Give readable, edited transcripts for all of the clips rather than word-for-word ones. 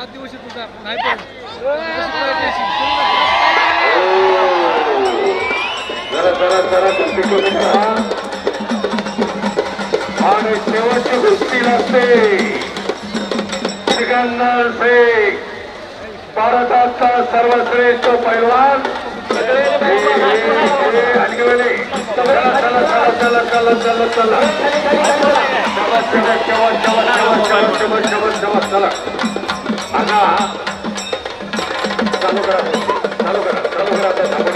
दिवशी तुझा नाही पण जरा जरा जरा कुस्ती करून राहा आणि शेवटची कुस्ती लागते सिकंदर शेख भारताचा सर्वश्रेष्ठ पैलवान चला चला चला चला चला चला चला चला आता चालू करा चालू करा चालू करा आता थांबू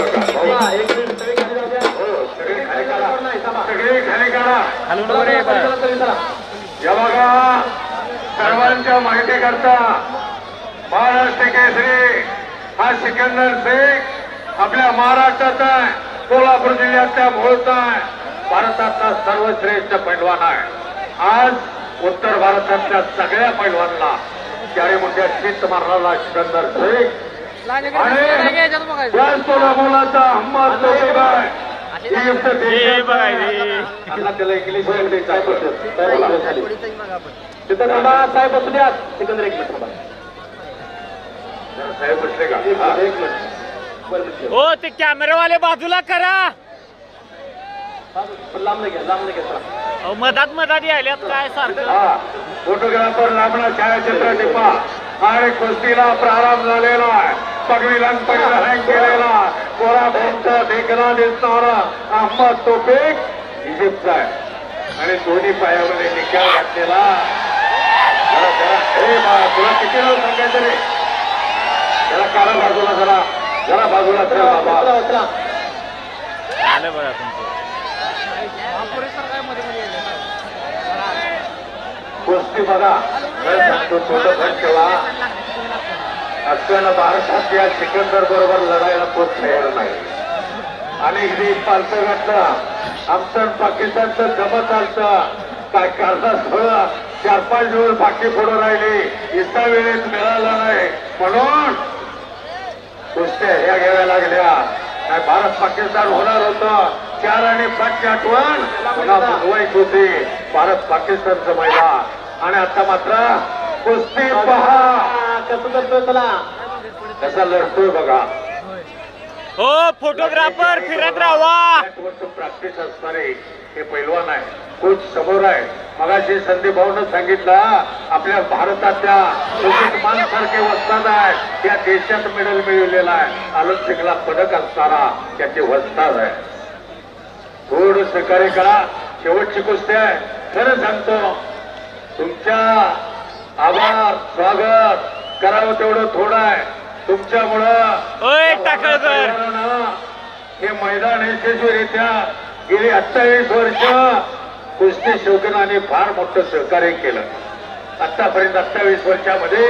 नका सगळे खाली काढा या बघा सर्वांच्या माहिती करता महाराष्ट्र केसरी हा सिकंदर शेख आपल्या महाराष्ट्रात आहे कोल्हापूर जिल्ह्यातल्या मोहोळचा आहे भारतातला सर्वश्रेष्ठ पैलवान आहे आज उत्तर भारतातल्या सगळ्या पैलवानला त्यावेळी मोठ्या चित्त मारणारा सिकंदर शेख आणि त्याला मुलाचा हम्माद तोफेक आहे त्याला इंग्लिश तिथं साहेब बसू द्या सिकंदर एक मिनिट साहेब बसले का एक मिनिट हो ते कॅमेरावाले बाजूला करा लांब घ्या अहो मधात मधात यायल्यात काय सारखं फोटोग्राफर लांबणा छायाचित्र टिपा आणि कुस्तीला प्रारंभ झालेला आहे पगडी लंगपगीला हँग केलेला कोरा फोनचा देखना दिसणारा अहमद तोफेक इजिप्तचा आहे आणि दोन्ही पायामध्ये निकाल घातलेला जरा जरा हे तुला किती वेळ सांगायचं रे जरा काढा बाजूला जरा जरा बाजूला झालं बघा तुमचं गोष्टी बघा सांगतो छोटं पण ठेवा असताना भारतातल्या सिकंदर बरोबर लढायला कोण तयार नाही आणि इथे पालतं घातलं आमचं पाकिस्तानचं जमत चालतं काय करतात थोडं 4-5 दिवस बाकी पुढं राहिली इतका वेळेत मिळाला नाही म्हणून कुस्त्या ह्या घ्याव्या लागल्या काय भारत पाकिस्तान होणार होतं 4 आणि 5ची आठवण पुन्हा बनवायची होती भारत पाकिस्तानचं मैदान आणि आता मात्र कुस्ती पहा कसं करतोय त्याला कसा लढतोय बघा हो फोटोग्राफर फिरत राहा प्रॅक्टिस असणारे हे पैलवान आहे कोच समोर आहे मगाशी संदीप भाऊनं सांगितलं आपल्या भारताच्या मान सारखे वस्ताद आहे या देशात मेडल मिळवलेला आहे ऑलिम्पिकला पदक असणारा त्याचे वस्ताद आहे थोडं सहकार्य करा शेवटची कुस्ती आहे खरं सांगतो तुमच्या आभार स्वागत करावं तेवढं थोडं आहे तुमच्यामुळं हे मैदान यशस्वीरित्या गेली 28 वर्ष कुस्ती शौकीनाने फार मोठं सहकार्य केलं आतापर्यंत 28 वर्षामध्ये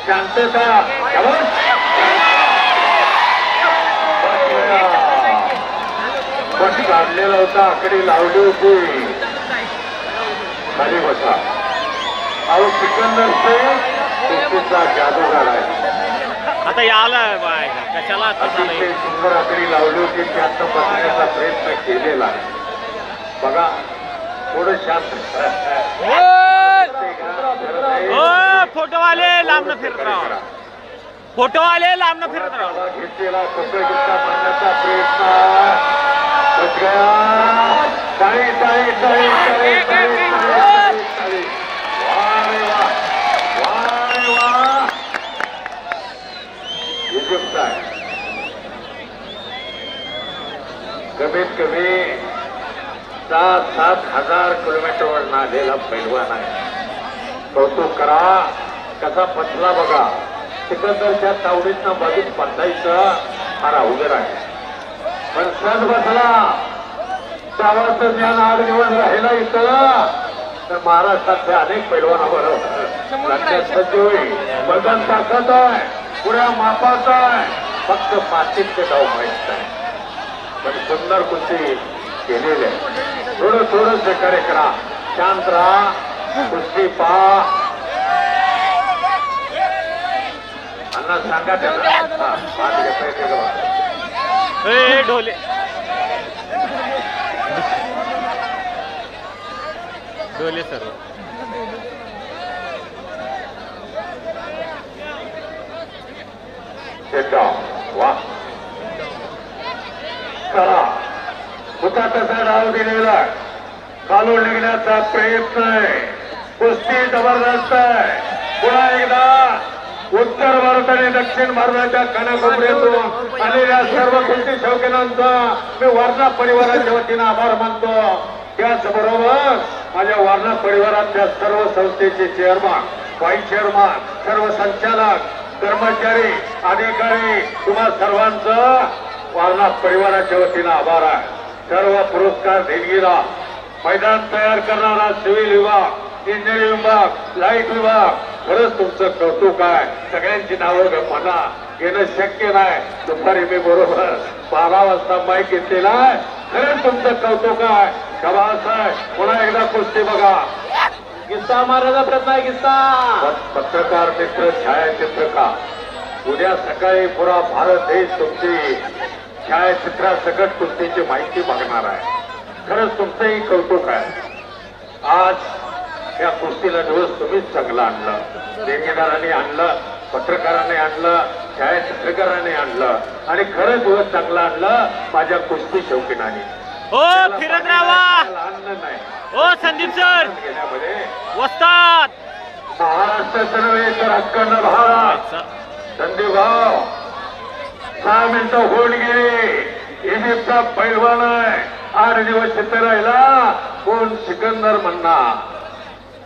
शांतता बस काढलेला होता आकडे लावली होती खाली बसा अहो सिकंदर शेख कुस्तीचा जादूगार आहे आता याला बाय कशाला अतिशय सुंदर आकडी लावली होती त्यात बसण्याचा प्रयत्न केलेला आहे बघा थोडं शांत फोटोवाले लांब फिरत राहा फोटोवाले लांब फिरत राहा घेतलेला कोकणगीता मारण्याचा प्रयत्न बच गया टाळी टाळी टाळी टाळी टाळी टाळी इजिप्त आहे कमीत कमी 7,000 किलोमीटरवर नालेला पैलवान आहे कौतुक करा कसा पचला बघा सिकंदरच्या तावडीतनं बाजूत पचायचं फार अवघड आहे पण सण बसला त्यावरचं ज्ञान 8 दिवस राहिला इथं तर महाराष्ट्रातल्या अनेक पैलवानाबरोबर सज्ज होईल बदन ताकद आहे पुऱ्या मापाचा आहे फक्त पाठीचे डाव माहित आहे पण सुंदर कुस्ती केलेले थोडं थोडं सहकार्य करा शांत राहा कुस्ती पहा अण्णा सांगा त्याला ढोले ढोले सर जसा तसा डाव दिलेला खालून निघण्याचा प्रयत्न आहे. कुस्ती जबरदस्त आहे. पुन्हा एकदा उत्तर भारत आणि दक्षिण भारताच्या कानाकोपऱ्यातून आलेल्या सर्व कुस्ती शौकीनांचा मी वारणा परिवाराच्या वतीनं आभार मानतो. त्याचबरोबर माझ्या वारणा परिवारातल्या सर्व संस्थेचे चेअरमन, व्हाईस चेअरमन, सर्व संचालक, कर्मचारी, अधिकारी, तुम्हा सर्वांचं वारणा परिवाराच्या वतीनं आभार आहे. सर्व पुरस्कार देणगीला मैदान तयार करणारा सिव्हिल विभाग, इंजिनिअरिंग विभाग, लाईट विभाग, खरंच तुमचं कौतुक आहे. सगळ्यांची नावं म्हणा घेणं शक्य नाही. दुपारी मी बरोबर 12 वाजता माईक घेतलेला आहे. खरंच तुमचं कौतुक आहे. शबास आहे. पुन्हा एकदा कुस्ती बघा. किस्सा मारायचा प्रयत्न आहे. किस्सा पत्रकार मित्र, छायाचित्रकार, उद्या सकाळी पुरा भारत देश तुमची छायाचित्रासकट कुस्तीची माहिती बघणार आहे. खरंच तुमचंही कौतुक आहे. आज या कुस्तीला दिवस तुम्हीच चांगला आणलं. देणगीदारांनी आणलं, पत्रकारांनी आणलं, छायाचित्रकारांनी आणलं आणि खरंच दिवस चांगला आणलं माझ्या कुस्ती शौकीनाने. हो फिरत राहा. आणलं नाही हो संदीप सर घेण्यामध्ये वस्ताद महाराष्ट्राचं नव्हे तर अखंड भारत. संदीप भाऊ 6 मिनिटं होऊन गेली. इजिप्तचा पैलवान आहे. 8 दिवस तिथे राहिला. कोण सिकंदर म्हणणार.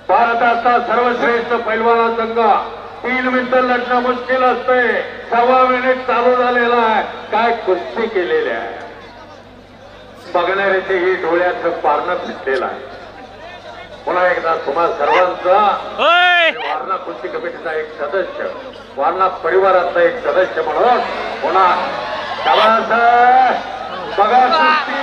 भारताचा सर्वश्रेष्ठ पैलवाना संघ 3 मिनिटं लढणं मुश्किल असते. 1.25 मिनिट चालू झालेला आहे. काय कुस्ती केलेली आहे. बघणाऱ्याचेही डोळ्याचं पारणं फिटलेलं आहे. पुन्हा एकदा तुम्हा सर्वांचा वारणा कुस्ती कमिटीचा एक सदस्य, वारणा परिवारातला एक सदस्य म्हणून पुन्हा बघा कुस्ती.